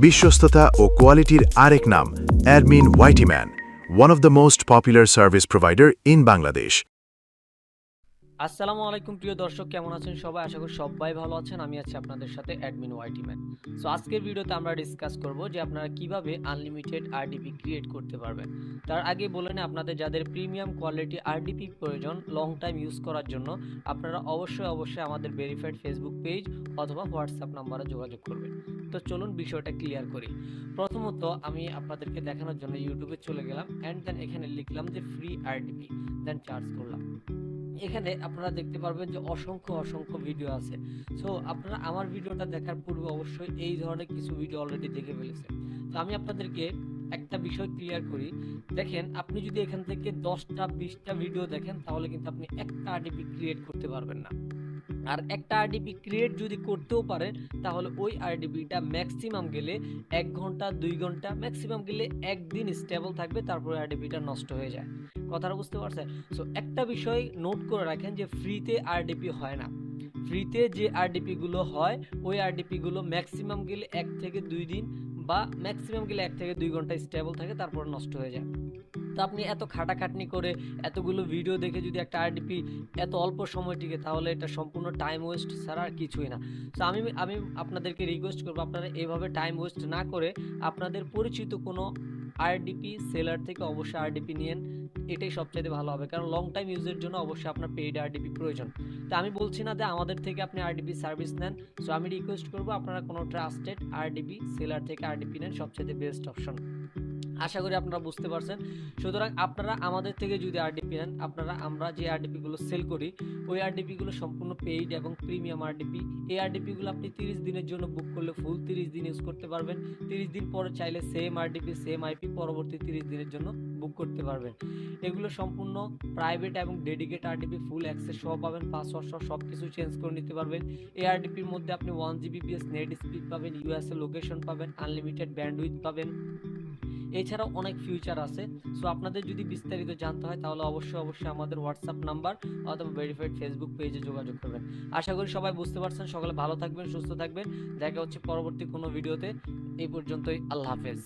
বিশ্বস্ততা ও কোয়ালিটির আরেক নাম admin ওয়াইটিম্যান, one of the most popular service provider in Bangladesh. আসসালামু আলাইকুম প্রিয় দর্শক, কেমন আছেন সবাই? আশা করি সবাই ভালো আছেন। আমি আছি আপনাদের সাথে অ্যাডমিন ওয়াইটিম্যান। সো আজকের ভিডিওতে আমরা ডিসকাস করব যে আপনারা কিভাবে আনলিমিটেড আরডিপি ক্রিয়েট করতে পারবেন। তার আগে বলে নিই, আপনাদের যাদের প্রিমিয়াম কোয়ালিটি আরডিপি প্রয়োজন লং টাইম ইউজ করার জন্য, আপনারা অবশ্যই আমাদের ভেরিফাইড ফেসবুক পেজ অথবা হোয়াটসঅ্যাপ নাম্বারে যোগাযোগ করবেন। তো চলুন বিষয়টা ক্লিয়ার করি। প্রথমত আমি আপনাদেরকে দেখানোর জন্য ইউটিউবে চলে গেলাম অ্যান্ড দেন এখানে লিখলাম যে ফ্রি আরডিপি, দেন চার্জ করলাম। এখানে আপনারা দেখতে পারবেন যে অসংখ্য ভিডিও আছে। সো আপনারা আমার ভিডিওটা দেখার পূর্বে অবশ্যই এই ধরনের কিছু ভিডিও অলরেডি দেখে ফেলেছেন। তো আমি আপনাদেরকে একটা বিষয় ক্লিয়ার করি। দেখেন, আপনি যদি এখান থেকে 10টা 20টা ভিডিও দেখেন তাহলে কিন্তু আপনি একটা আরডিপি ক্রিয়েট করতে পারবেন না। আর একটা আরডিপি ক্রিয়েট যদি করতেও পারেন তাহলে ওই আরডিপিটা ম্যাক্সিমাম গেলে 1 ঘন্টা 2 ঘন্টা, ম্যাক্সিমাম গেলে একদিন স্টেবল থাকবে, তারপরে আরডিপিটা নষ্ট হয়ে যায়। কথাটা বুঝতে পারছেন? সো একটা বিষয় নোট করে রাখেন যে ফ্রিতে আরডিপি হয় না। ফ্রিতে যে আরডিপি গুলো হয় ওই আরডিপি গুলো ম্যাক্সিমাম গেলে 1 থেকে 2 দিন বা ম্যাক্সিমাম গেলে 1 থেকে 2 ঘন্টা স্টেবল থাকে, তারপর নষ্ট হয়ে যায়। তো আপনি এত খাটাখাটনি করে এতগুলো ভিডিও দেখে যদি একটা আরডিপি এত অল্প সময় টিকে, তাহলে এটা সম্পূর্ণ টাইম ওয়েস্ট ছাড়া আর কিছুই না। তো আমি আপনাদেরকে রিকোয়েস্ট করবো, আপনারা এভাবে টাইম ওয়েস্ট না করে আপনাদের পরিচিত কোনো আরডিপি সেলার থেকে অবশ্যই আরডিপি নিয়েন। এটাই সবচাইতে ভালো হবে, কারণ লং টাইম ইউজের জন্য অবশ্যই আপনার পেইড আরডিপি প্রয়োজন। তো আমি বলছি না যে আমাদের থেকে আপনি আরডিপি সার্ভিস নেন। সো আমি রিকোয়েস্ট করবো আপনারা কোনো ট্রাস্টেড আরডিপি সেলার থেকে আরডিপি নেন, সবচাইতে বেস্ট অপশন। আশা করি আপনারা বুঝতে পারছেন। সুতরাং আপনারা আমাদের থেকে যদি আরডিপি নেন, আমরা যে আরডিপি গুলো সেল করি ওই আরডিপি গুলো সম্পূর্ণ পেইড এবং প্রিমিয়াম আরডিপি। এই আরডিপি গুলো আপনি 30 দিনের জন্য বুক করলে ফুল 30 দিন ইউজ করতে পারবেন। 30 দিন পরে চাইলে সেম আরডিপি সেম আইপি পরবর্তী 30 দিনের জন্য বুক করতে পারবেন। এগুলো সম্পূর্ণ প্রাইভেট এবং ডেডিকেট আরডিপি, ফুল অ্যাক্সেস সহ পাবেন, পাসওয়ার্ড সহ সবকিছু চেঞ্জ করে নিতে পারবেন। এই আরডিপির মধ্যে আপনি 1 জিবিপিএস নেট স্পিড পাবেন, ইউএসএ লোকেশন পাবেন, আনলিমিটেড ব্যান্ডউইথ পাবেন। এছাড়াও অনেক ফিউচার আছে। সো আপনাদের যদি বিস্তারিত জানতে হয় তাহলে অবশ্যই আমাদের হোয়াটসঅ্যাপ নাম্বার অথবা ভেরিফাইড ফেসবুক পেজে যোগাযোগ করবেন। আশা করি সবাই বুঝতে পারছেন। সকলে ভালো থাকবেন, সুস্থ থাকবেন। দেখা হচ্ছে পরবর্তী কোনো ভিডিওতে। এই পর্যন্তই, আল্লাহ হাফেজ।